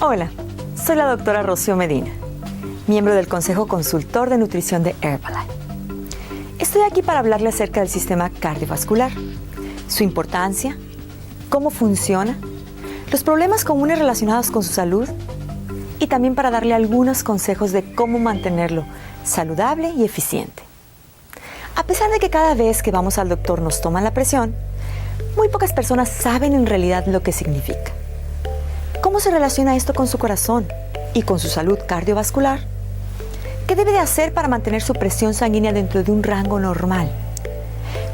Hola, soy la doctora Rocío Medina, miembro del Consejo Consultor de Nutrición de Herbalife. Estoy aquí para hablarle acerca del sistema cardiovascular, su importancia, cómo funciona, los problemas comunes relacionados con su salud y también para darle algunos consejos de cómo mantenerlo saludable y eficiente. A pesar de que cada vez que vamos al doctor nos toman la presión, muy pocas personas saben en realidad lo que significa. ¿Cómo se relaciona esto con su corazón y con su salud cardiovascular? ¿Qué debe de hacer para mantener su presión sanguínea dentro de un rango normal?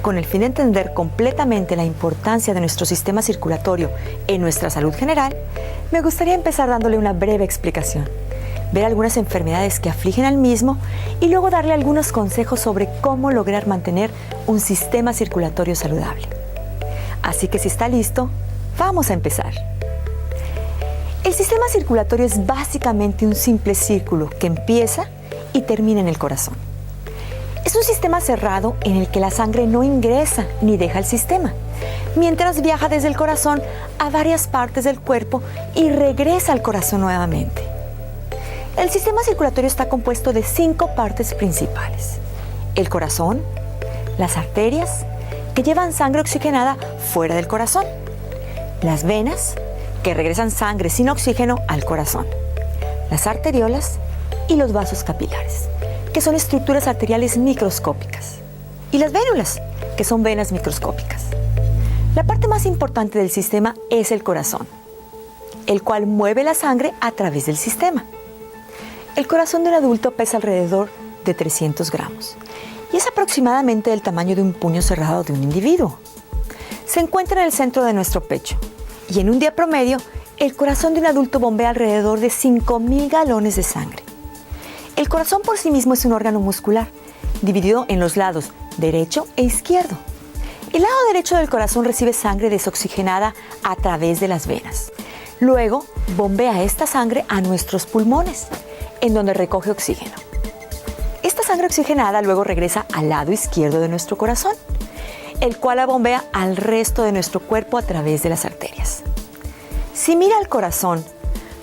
Con el fin de entender completamente la importancia de nuestro sistema circulatorio en nuestra salud general, me gustaría empezar dándole una breve explicación, ver algunas enfermedades que afligen al mismo y luego darle algunos consejos sobre cómo lograr mantener un sistema circulatorio saludable. Así que si está listo, vamos a empezar. El sistema circulatorio es básicamente un simple círculo que empieza y termina en el corazón. Es un sistema cerrado en el que la sangre no ingresa ni deja el sistema, mientras viaja desde el corazón a varias partes del cuerpo y regresa al corazón nuevamente. El sistema circulatorio está compuesto de 5 partes principales: el corazón, las arterias, que llevan sangre oxigenada fuera del corazón, las venas, que regresan sangre sin oxígeno al corazón, las arteriolas y los vasos capilares, que son estructuras arteriales microscópicas, y las vénulas, que son venas microscópicas. La parte más importante del sistema es el corazón, el cual mueve la sangre a través del sistema. El corazón de un adulto pesa alrededor de 300 gramos y es aproximadamente del tamaño de un puño cerrado de un individuo. Se encuentra en el centro de nuestro pecho y en un día promedio, el corazón de un adulto bombea alrededor de 5,000 galones de sangre. El corazón por sí mismo es un órgano muscular, dividido en los lados derecho e izquierdo. El lado derecho del corazón recibe sangre desoxigenada a través de las venas. Luego, bombea esta sangre a nuestros pulmones, en donde recoge oxígeno. Esta sangre oxigenada luego regresa al lado izquierdo de nuestro corazón, el cual la bombea al resto de nuestro cuerpo a través de las arterias. Si mira al corazón,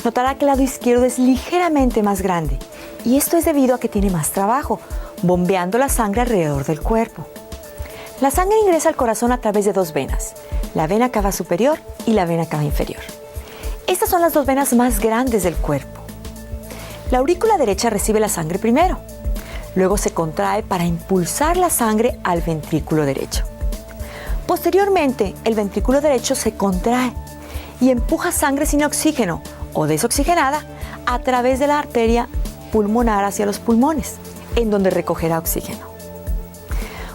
notará que el lado izquierdo es ligeramente más grande, y esto es debido a que tiene más trabajo, bombeando la sangre alrededor del cuerpo. La sangre ingresa al corazón a través de 2 venas, la vena cava superior y la vena cava inferior. Estas son las 2 venas más grandes del cuerpo. La aurícula derecha recibe la sangre primero, luego se contrae para impulsar la sangre al ventrículo derecho. Posteriormente, el ventrículo derecho se contrae y empuja sangre sin oxígeno o desoxigenada a través de la arteria pulmonar hacia los pulmones, en donde recogerá oxígeno.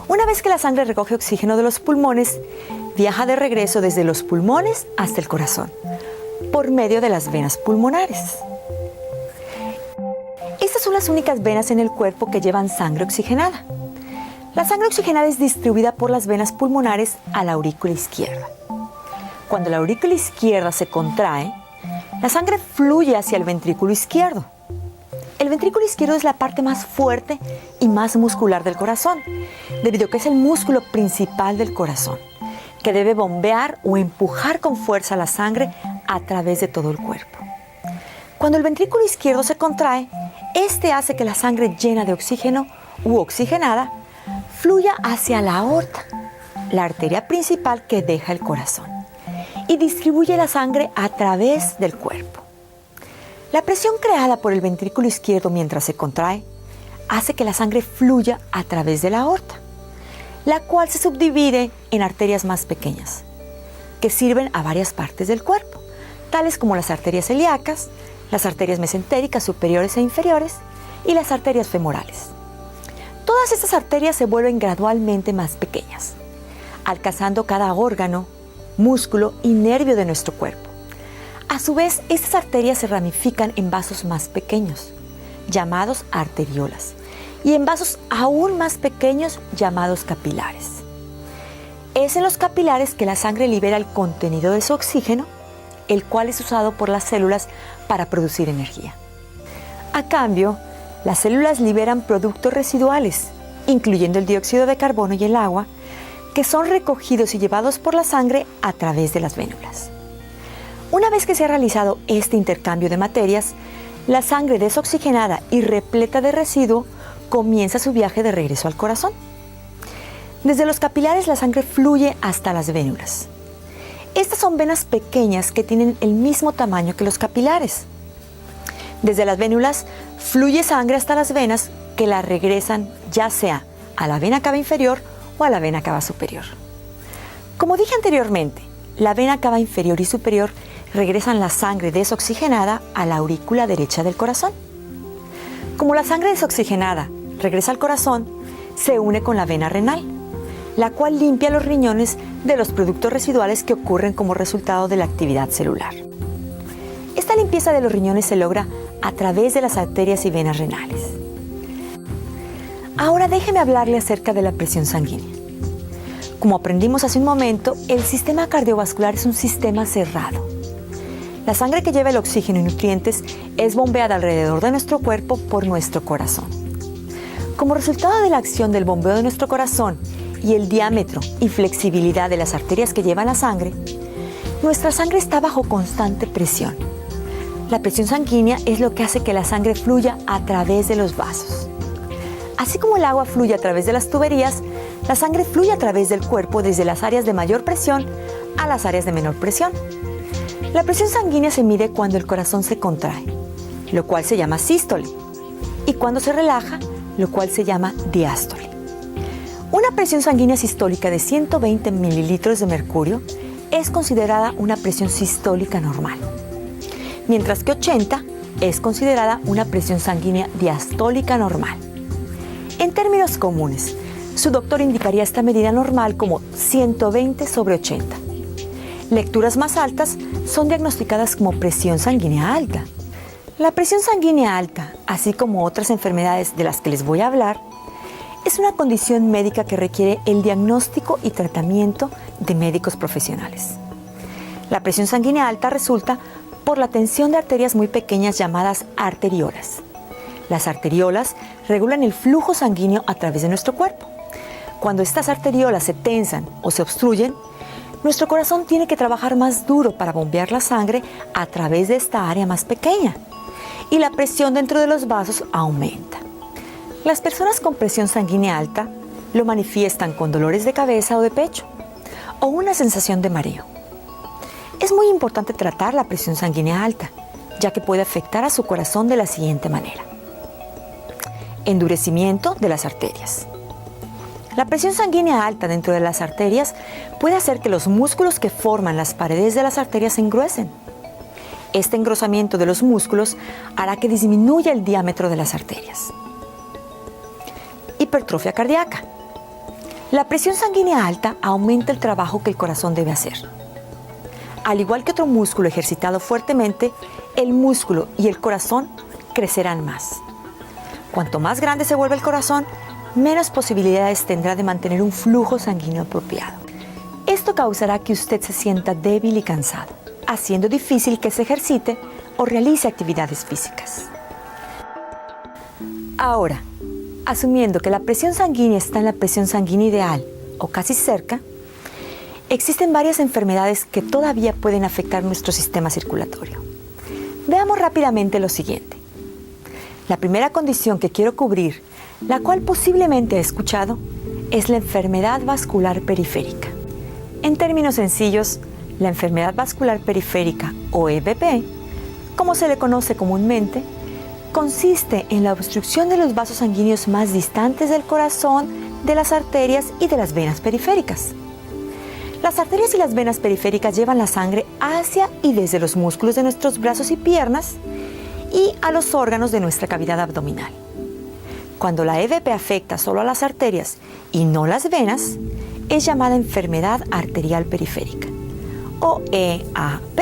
Una vez que la sangre recoge oxígeno de los pulmones, viaja de regreso desde los pulmones hasta el corazón, por medio de las venas pulmonares. Estas son las únicas venas en el cuerpo que llevan sangre oxigenada. La sangre oxigenada es distribuida por las venas pulmonares a la aurícula izquierda. Cuando la aurícula izquierda se contrae, la sangre fluye hacia el ventrículo izquierdo. El ventrículo izquierdo es la parte más fuerte y más muscular del corazón, debido a que es el músculo principal del corazón, que debe bombear o empujar con fuerza la sangre a través de todo el cuerpo. Cuando el ventrículo izquierdo se contrae, este hace que la sangre llena de oxígeno u oxigenada fluya hacia la aorta, la arteria principal que deja el corazón, y distribuye la sangre a través del cuerpo. La presión creada por el ventrículo izquierdo mientras se contrae hace que la sangre fluya a través de la aorta, la cual se subdivide en arterias más pequeñas, que sirven a varias partes del cuerpo, tales como las arterias ilíacas, las arterias mesentéricas superiores e inferiores y las arterias femorales. Todas estas arterias se vuelven gradualmente más pequeñas, alcanzando cada órgano, músculo y nervio de nuestro cuerpo. A su vez, estas arterias se ramifican en vasos más pequeños, llamados arteriolas, y en vasos aún más pequeños, llamados capilares. Es en los capilares que la sangre libera el contenido de su oxígeno, el cual es usado por las células para producir energía. A cambio, las células liberan productos residuales, incluyendo el dióxido de carbono y el agua, que son recogidos y llevados por la sangre a través de las vénulas. Una vez que se ha realizado este intercambio de materias, la sangre desoxigenada y repleta de residuo comienza su viaje de regreso al corazón. Desde los capilares la sangre fluye hasta las vénulas. Estas son venas pequeñas que tienen el mismo tamaño que los capilares. Desde las vénulas fluye sangre hasta las venas que la regresan ya sea a la vena cava inferior o a la vena cava superior. Como dije anteriormente, la vena cava inferior y superior regresan la sangre desoxigenada a la aurícula derecha del corazón. Como la sangre desoxigenada regresa al corazón, se une con la vena renal, la cual limpia los riñones de los productos residuales que ocurren como resultado de la actividad celular. Esta limpieza de los riñones se logra a través de las arterias y venas renales. Ahora déjeme hablarle acerca de la presión sanguínea. Como aprendimos hace un momento, el sistema cardiovascular es un sistema cerrado. La sangre que lleva el oxígeno y nutrientes es bombeada alrededor de nuestro cuerpo por nuestro corazón. Como resultado de la acción del bombeo de nuestro corazón y el diámetro y flexibilidad de las arterias que llevan la sangre, nuestra sangre está bajo constante presión. La presión sanguínea es lo que hace que la sangre fluya a través de los vasos. Así como el agua fluye a través de las tuberías, la sangre fluye a través del cuerpo desde las áreas de mayor presión a las áreas de menor presión. La presión sanguínea se mide cuando el corazón se contrae, lo cual se llama sístole, y cuando se relaja, lo cual se llama diástole. Una presión sanguínea sistólica de 120 mililitros de mercurio es considerada una presión sistólica normal, mientras que 80 es considerada una presión sanguínea diastólica normal. En términos comunes, su doctor indicaría esta medida normal como 120 sobre 80. Lecturas más altas son diagnosticadas como presión sanguínea alta. La presión sanguínea alta, así como otras enfermedades de las que les voy a hablar, es una condición médica que requiere el diagnóstico y tratamiento de médicos profesionales. La presión sanguínea alta resulta por la tensión de arterias muy pequeñas llamadas arteriolas. Las arteriolas regulan el flujo sanguíneo a través de nuestro cuerpo. Cuando estas arteriolas se tensan o se obstruyen, nuestro corazón tiene que trabajar más duro para bombear la sangre a través de esta área más pequeña y la presión dentro de los vasos aumenta. Las personas con presión sanguínea alta lo manifiestan con dolores de cabeza o de pecho o una sensación de mareo. Es muy importante tratar la presión sanguínea alta, ya que puede afectar a su corazón de la siguiente manera. Endurecimiento de las arterias. La presión sanguínea alta dentro de las arterias puede hacer que los músculos que forman las paredes de las arterias se engruesen. Este engrosamiento de los músculos hará que disminuya el diámetro de las arterias. Hipertrofia cardíaca. La presión sanguínea alta aumenta el trabajo que el corazón debe hacer. Al igual que otro músculo ejercitado fuertemente, el músculo y el corazón crecerán más. Cuanto más grande se vuelve el corazón, menos posibilidades tendrá de mantener un flujo sanguíneo apropiado. Esto causará que usted se sienta débil y cansado, haciendo difícil que se ejercite o realice actividades físicas. Ahora, asumiendo que la presión sanguínea está en la presión sanguínea ideal o casi cerca, existen varias enfermedades que todavía pueden afectar nuestro sistema circulatorio. Veamos rápidamente lo siguiente. La primera condición que quiero cubrir, la cual posiblemente he escuchado, es la enfermedad vascular periférica. En términos sencillos, la enfermedad vascular periférica o EVP, como se le conoce comúnmente, consiste en la obstrucción de los vasos sanguíneos más distantes del corazón, de las arterias y de las venas periféricas. Las arterias y las venas periféricas llevan la sangre hacia y desde los músculos de nuestros brazos y piernas y a los órganos de nuestra cavidad abdominal. Cuando la EVP afecta solo a las arterias y no las venas, es llamada enfermedad arterial periférica o EAP.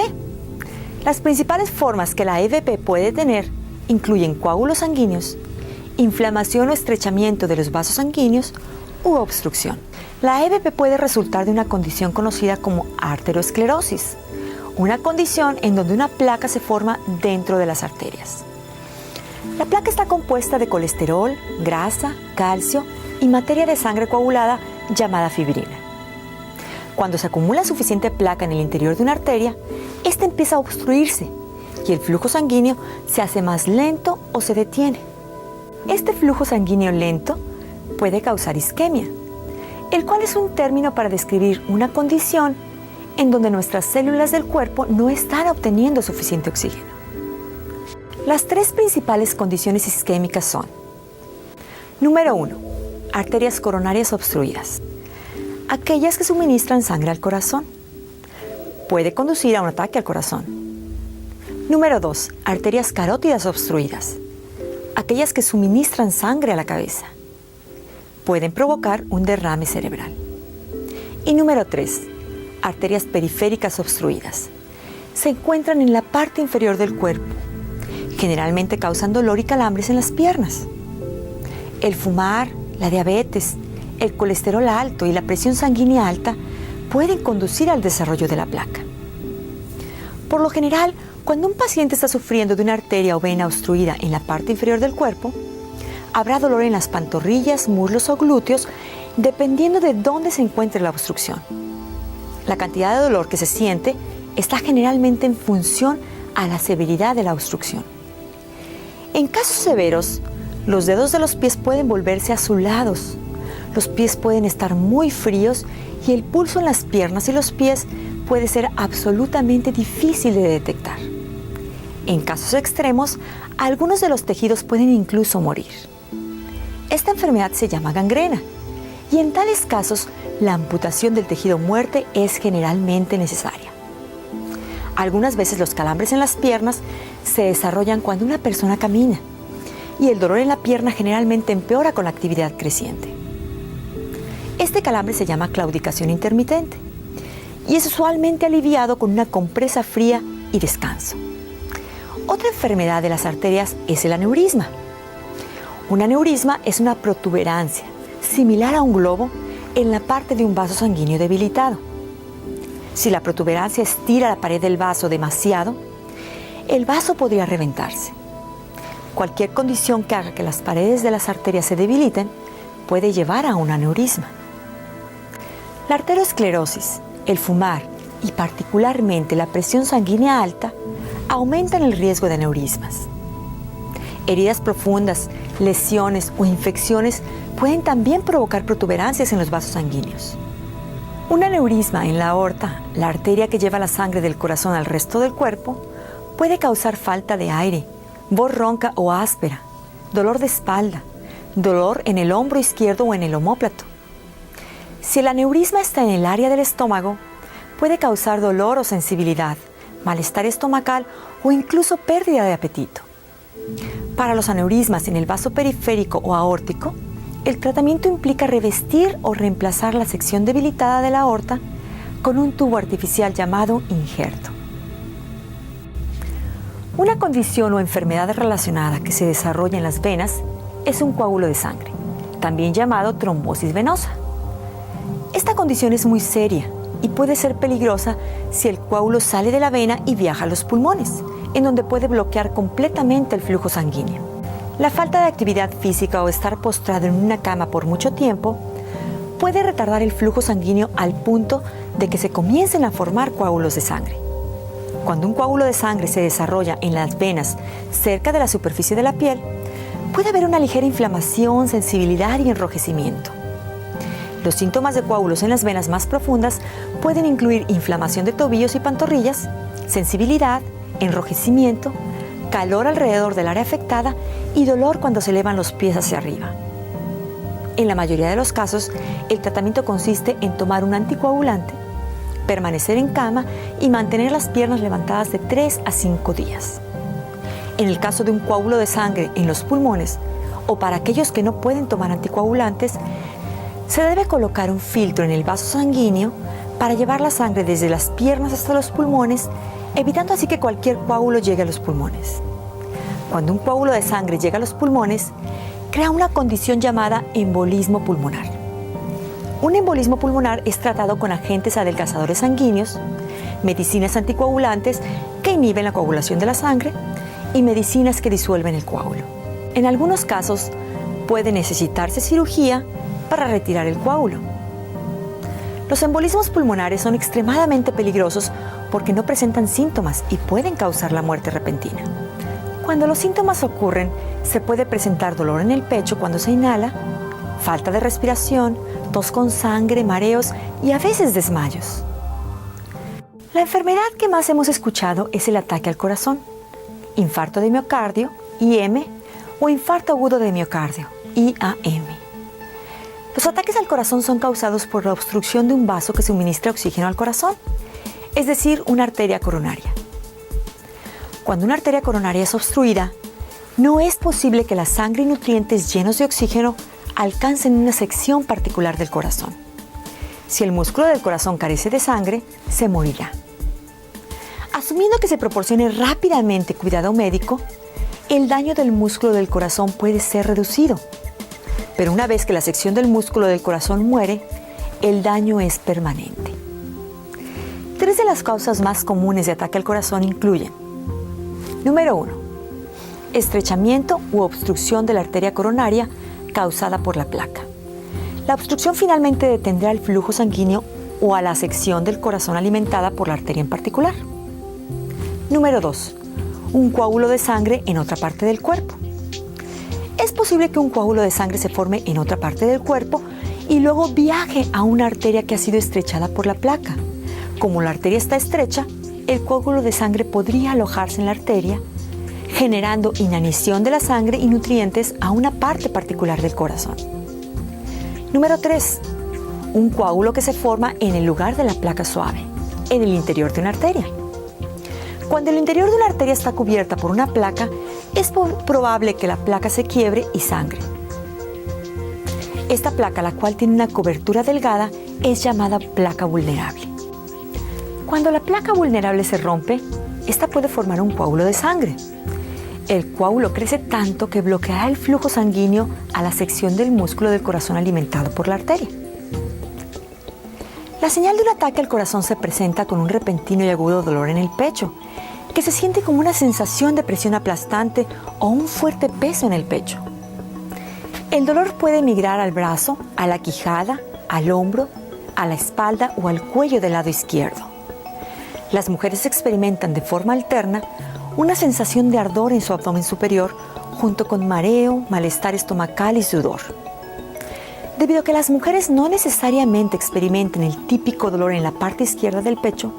Las principales formas que la EVP puede tener incluyen coágulos sanguíneos, inflamación o estrechamiento de los vasos sanguíneos u obstrucción. La EVP puede resultar de una condición conocida como arteriosclerosis, una condición en donde una placa se forma dentro de las arterias. La placa está compuesta de colesterol, grasa, calcio y materia de sangre coagulada llamada fibrina. Cuando se acumula suficiente placa en el interior de una arteria, esta empieza a obstruirse y el flujo sanguíneo se hace más lento o se detiene. Este flujo sanguíneo lento puede causar isquemia, el cual es un término para describir una condición en donde nuestras células del cuerpo no están obteniendo suficiente oxígeno. Las tres principales condiciones isquémicas son: número 1, arterias coronarias obstruidas, aquellas que suministran sangre al corazón. Puede conducir a un ataque al corazón. Número 2, arterias carótidas obstruidas, aquellas que suministran sangre a la cabeza. Pueden provocar un derrame cerebral. Y número 3, arterias periféricas obstruidas. Se encuentran en la parte inferior del cuerpo. Generalmente causan dolor y calambres en las piernas. El fumar, la diabetes, el colesterol alto y la presión sanguínea alta pueden conducir al desarrollo de la placa. Por lo general, cuando un paciente está sufriendo de una arteria o vena obstruida en la parte inferior del cuerpo, habrá dolor en las pantorrillas, muslos o glúteos, dependiendo de dónde se encuentre la obstrucción. La cantidad de dolor que se siente está generalmente en función a la severidad de la obstrucción. En casos severos, los dedos de los pies pueden volverse azulados, los pies pueden estar muy fríos y el pulso en las piernas y los pies puede ser absolutamente difícil de detectar. En casos extremos, algunos de los tejidos pueden incluso morir. Esta enfermedad se llama gangrena y en tales casos la amputación del tejido muerte es generalmente necesaria. Algunas veces los calambres en las piernas se desarrollan cuando una persona camina y el dolor en la pierna generalmente empeora con la actividad creciente. Este calambre se llama claudicación intermitente y es usualmente aliviado con una compresa fría y descanso. Otra enfermedad de las arterias es el aneurisma. Un aneurisma es una protuberancia similar a un globo en la parte de un vaso sanguíneo debilitado. Si la protuberancia estira la pared del vaso demasiado, el vaso podría reventarse. Cualquier condición que haga que las paredes de las arterias se debiliten puede llevar a un aneurisma. La arteriosclerosis, el fumar y particularmente la presión sanguínea alta aumentan el riesgo de aneurismas. Heridas profundas, lesiones o infecciones pueden también provocar protuberancias en los vasos sanguíneos. Un aneurisma en la aorta, la arteria que lleva la sangre del corazón al resto del cuerpo, puede causar falta de aire, voz ronca o áspera, dolor de espalda, dolor en el hombro izquierdo o en el omóplato. Si el aneurisma está en el área del estómago, puede causar dolor o sensibilidad, malestar estomacal o incluso pérdida de apetito. Para los aneurismas en el vaso periférico o aórtico, el tratamiento implica revestir o reemplazar la sección debilitada de la aorta con un tubo artificial llamado injerto. Una condición o enfermedad relacionada que se desarrolla en las venas es un coágulo de sangre, también llamado trombosis venosa. Esta condición es muy seria y puede ser peligrosa si el coágulo sale de la vena y viaja a los pulmones, en donde puede bloquear completamente el flujo sanguíneo. La falta de actividad física o estar postrado en una cama por mucho tiempo puede retardar el flujo sanguíneo al punto de que se comiencen a formar coágulos de sangre. Cuando un coágulo de sangre se desarrolla en las venas cerca de la superficie de la piel, puede haber una ligera inflamación, sensibilidad y enrojecimiento. Los síntomas de coágulos en las venas más profundas pueden incluir inflamación de tobillos y pantorrillas, sensibilidad, enrojecimiento, calor alrededor del área afectada y dolor cuando se elevan los pies hacia arriba. En la mayoría de los casos, el tratamiento consiste en tomar un anticoagulante, permanecer en cama y mantener las piernas levantadas de 3 a 5 días. En el caso de un coágulo de sangre en los pulmones o para aquellos que no pueden tomar anticoagulantes, se debe colocar un filtro en el vaso sanguíneo para llevar la sangre desde las piernas hasta los pulmones, evitando así que cualquier coágulo llegue a los pulmones. Cuando un coágulo de sangre llega a los pulmones, crea una condición llamada embolismo pulmonar. Un embolismo pulmonar es tratado con agentes adelgazadores sanguíneos, medicinas anticoagulantes que inhiben la coagulación de la sangre y medicinas que disuelven el coágulo. En algunos casos puede necesitarse cirugía para retirar el coágulo. Los embolismos pulmonares son extremadamente peligrosos porque no presentan síntomas y pueden causar la muerte repentina. Cuando los síntomas ocurren, se puede presentar dolor en el pecho cuando se inhala, falta de respiración, tos con sangre, mareos y a veces desmayos. La enfermedad que más hemos escuchado es el ataque al corazón, infarto de miocardio, IM, o infarto agudo de miocardio, IAM. Los ataques al corazón son causados por la obstrucción de un vaso que suministra oxígeno al corazón, es decir, una arteria coronaria. Cuando una arteria coronaria es obstruida, no es posible que la sangre y nutrientes llenos de oxígeno alcancen una sección particular del corazón. Si el músculo del corazón carece de sangre, se morirá. Asumiendo que se proporcione rápidamente cuidado médico, el daño del músculo del corazón puede ser reducido. Pero una vez que la sección del músculo del corazón muere, el daño es permanente. 3 de las causas más comunes de ataque al corazón incluyen: número 1, estrechamiento u obstrucción de la arteria coronaria causada por la placa. La obstrucción finalmente detendrá el flujo sanguíneo o a la sección del corazón alimentada por la arteria en particular. Número 2, un coágulo de sangre en otra parte del cuerpo. Es posible que un coágulo de sangre se forme en otra parte del cuerpo y luego viaje a una arteria que ha sido estrechada por la placa. Como la arteria está estrecha, el coágulo de sangre podría alojarse en la arteria, generando inanición de la sangre y nutrientes a una parte particular del corazón. Número 3. Un coágulo que se forma en el lugar de la placa suave, en el interior de una arteria. Cuando el interior de una arteria está cubierta por una placa, es probable que la placa se quiebre y sangre. Esta placa, la cual tiene una cobertura delgada, es llamada placa vulnerable. Cuando la placa vulnerable se rompe, esta puede formar un coágulo de sangre. El coágulo crece tanto que bloqueará el flujo sanguíneo a la sección del músculo del corazón alimentado por la arteria. La señal de un ataque al corazón se presenta con un repentino y agudo dolor en el pecho, que se siente como una sensación de presión aplastante o un fuerte peso en el pecho. El dolor puede migrar al brazo, a la quijada, al hombro, a la espalda o al cuello del lado izquierdo. Las mujeres experimentan de forma alterna una sensación de ardor en su abdomen superior, junto con mareo, malestar estomacal y sudor. Debido a que las mujeres no necesariamente experimentan el típico dolor en la parte izquierda del pecho,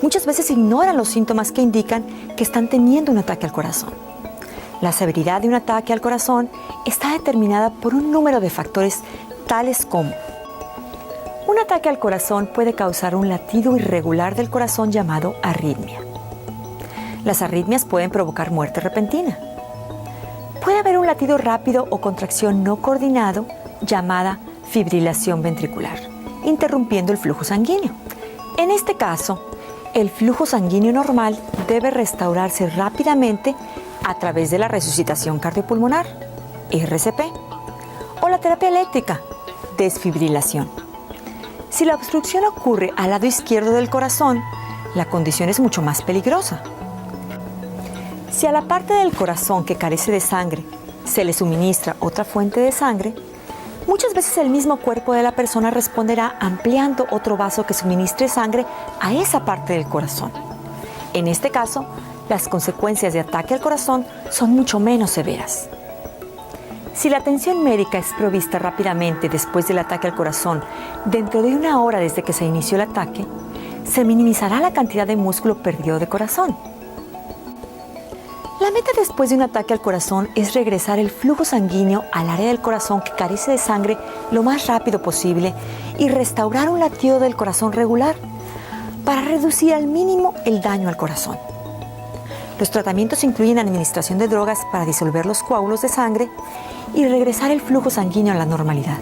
muchas veces ignoran los síntomas que indican que están teniendo un ataque al corazón. La severidad de un ataque al corazón está determinada por un número de factores tales como: un ataque al corazón puede causar un latido irregular del corazón llamado arritmia. Las arritmias pueden provocar muerte repentina. Puede haber un latido rápido o contracción no coordinado llamada fibrilación ventricular, interrumpiendo el flujo sanguíneo. En este caso, el flujo sanguíneo normal debe restaurarse rápidamente a través de la resucitación cardiopulmonar, RCP, o la terapia eléctrica, desfibrilación. Si la obstrucción ocurre al lado izquierdo del corazón, la condición es mucho más peligrosa. Si a la parte del corazón que carece de sangre se le suministra otra fuente de sangre, muchas veces el mismo cuerpo de la persona responderá ampliando otro vaso que suministre sangre a esa parte del corazón. En este caso, las consecuencias de ataque al corazón son mucho menos severas. Si la atención médica es provista rápidamente después del ataque al corazón, dentro de 1 hora desde que se inició el ataque, se minimizará la cantidad de músculo perdido de corazón. La meta después de un ataque al corazón es regresar el flujo sanguíneo al área del corazón que carece de sangre lo más rápido posible y restaurar un latido del corazón regular para reducir al mínimo el daño al corazón. Los tratamientos incluyen administración de drogas para disolver los coágulos de sangre y regresar el flujo sanguíneo a la normalidad,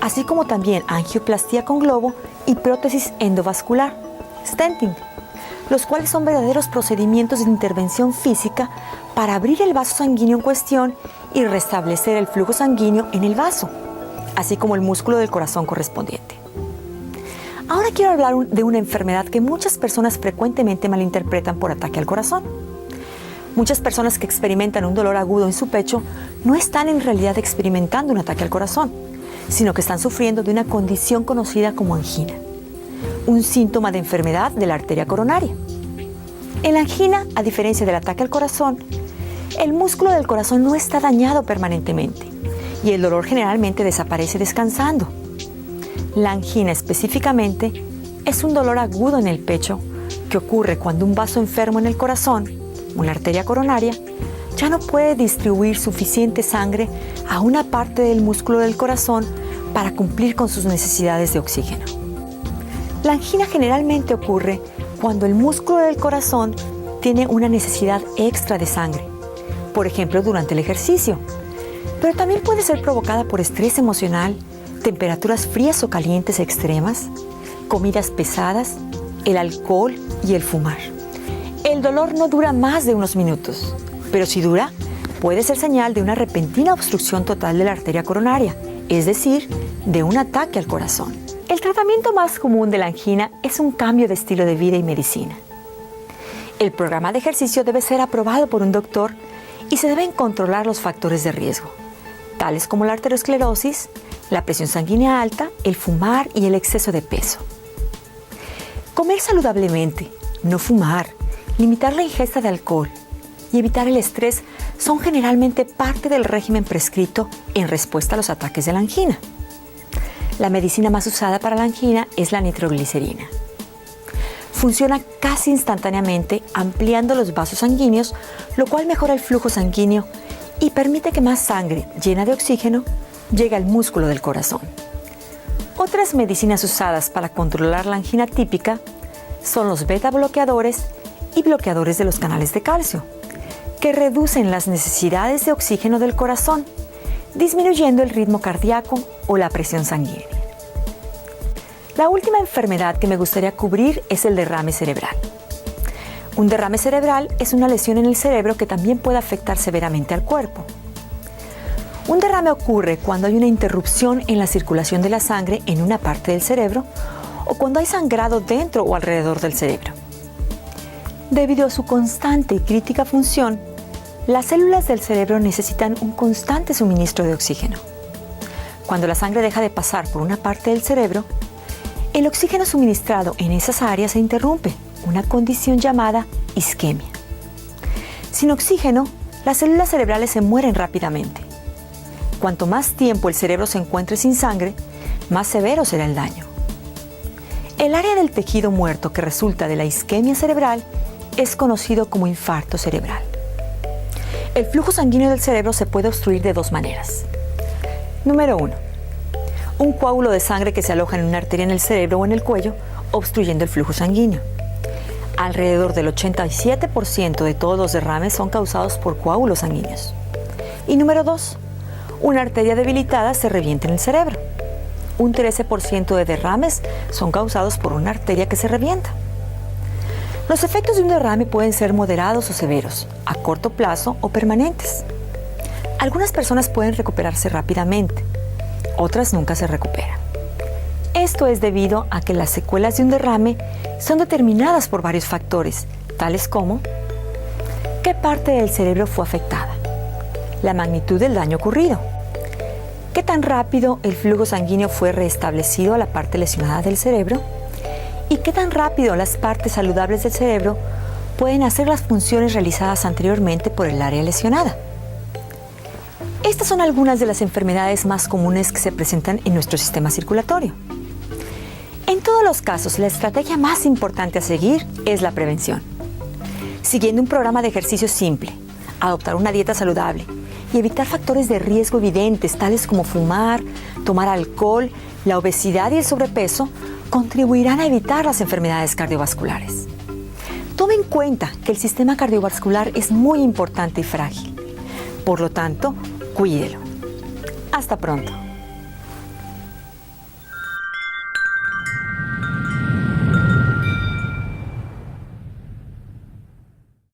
así como también angioplastía con globo y prótesis endovascular, stenting, los cuales son verdaderos procedimientos de intervención física para abrir el vaso sanguíneo en cuestión y restablecer el flujo sanguíneo en el vaso, así como el músculo del corazón correspondiente. Ahora quiero hablar de una enfermedad que muchas personas frecuentemente malinterpretan por ataque al corazón. Muchas personas que experimentan un dolor agudo en su pecho no están en realidad experimentando un ataque al corazón, sino que están sufriendo de una condición conocida como angina, un síntoma de enfermedad de la arteria coronaria. En la angina, a diferencia del ataque al corazón, el músculo del corazón no está dañado permanentemente y el dolor generalmente desaparece descansando. La angina específicamente es un dolor agudo en el pecho que ocurre cuando un vaso enfermo en el corazón, una arteria coronaria, ya no puede distribuir suficiente sangre a una parte del músculo del corazón para cumplir con sus necesidades de oxígeno. La angina generalmente ocurre cuando el músculo del corazón tiene una necesidad extra de sangre, por ejemplo durante el ejercicio, pero también puede ser provocada por estrés emocional, temperaturas frías o calientes extremas, comidas pesadas, el alcohol y el fumar. El dolor no dura más de unos minutos, pero si dura, puede ser señal de una repentina obstrucción total de la arteria coronaria, es decir, de un ataque al corazón. El tratamiento más común de la angina es un cambio de estilo de vida y medicina. El programa de ejercicio debe ser aprobado por un doctor y se deben controlar los factores de riesgo, tales como la arteriosclerosis, la presión sanguínea alta, el fumar y el exceso de peso. Comer saludablemente, no fumar, limitar la ingesta de alcohol y evitar el estrés son generalmente parte del régimen prescrito en respuesta a los ataques de la angina. La medicina más usada para la angina es la nitroglicerina. Funciona casi instantáneamente ampliando los vasos sanguíneos, lo cual mejora el flujo sanguíneo y permite que más sangre llena de oxígeno llegue al músculo del corazón. Otras medicinas usadas para controlar la angina típica son los beta bloqueadores y bloqueadores de los canales de calcio, que reducen las necesidades de oxígeno del corazón, disminuyendo el ritmo cardíaco o la presión sanguínea. La última enfermedad que me gustaría cubrir es el derrame cerebral. Un derrame cerebral es una lesión en el cerebro que también puede afectar severamente al cuerpo. Un derrame ocurre cuando hay una interrupción en la circulación de la sangre en una parte del cerebro o cuando hay sangrado dentro o alrededor del cerebro. Debido a su constante y crítica función, las células del cerebro necesitan un constante suministro de oxígeno. Cuando la sangre deja de pasar por una parte del cerebro, el oxígeno suministrado en esas áreas se interrumpe, una condición llamada isquemia. Sin oxígeno, las células cerebrales se mueren rápidamente. Cuanto más tiempo el cerebro se encuentre sin sangre, más severo será el daño. El área del tejido muerto que resulta de la isquemia cerebral es conocido como infarto cerebral. El flujo sanguíneo del cerebro se puede obstruir de dos maneras. Número 1. Un coágulo de sangre que se aloja en una arteria en el cerebro o en el cuello, obstruyendo el flujo sanguíneo. Alrededor del 87% de todos los derrames son causados por coágulos sanguíneos. Y número 2. Una arteria debilitada se revienta en el cerebro. Un 13% de derrames son causados por una arteria que se revienta. Los efectos de un derrame pueden ser moderados o severos, a corto plazo o permanentes. Algunas personas pueden recuperarse rápidamente, otras nunca se recuperan. Esto es debido a que las secuelas de un derrame son determinadas por varios factores, tales como ¿qué parte del cerebro fue afectada? La magnitud del daño ocurrido. ¿Qué tan rápido el flujo sanguíneo fue restablecido a la parte lesionada del cerebro? ¿Y qué tan rápido las partes saludables del cerebro pueden hacer las funciones realizadas anteriormente por el área lesionada? Estas son algunas de las enfermedades más comunes que se presentan en nuestro sistema circulatorio. En todos los casos, la estrategia más importante a seguir es la prevención. Siguiendo un programa de ejercicio simple, adoptar una dieta saludable y evitar factores de riesgo evidentes tales como fumar, tomar alcohol, la obesidad y el sobrepeso contribuirán a evitar las enfermedades cardiovasculares. Tome en cuenta que el sistema cardiovascular es muy importante y frágil. Por lo tanto, cuídelo. Hasta pronto.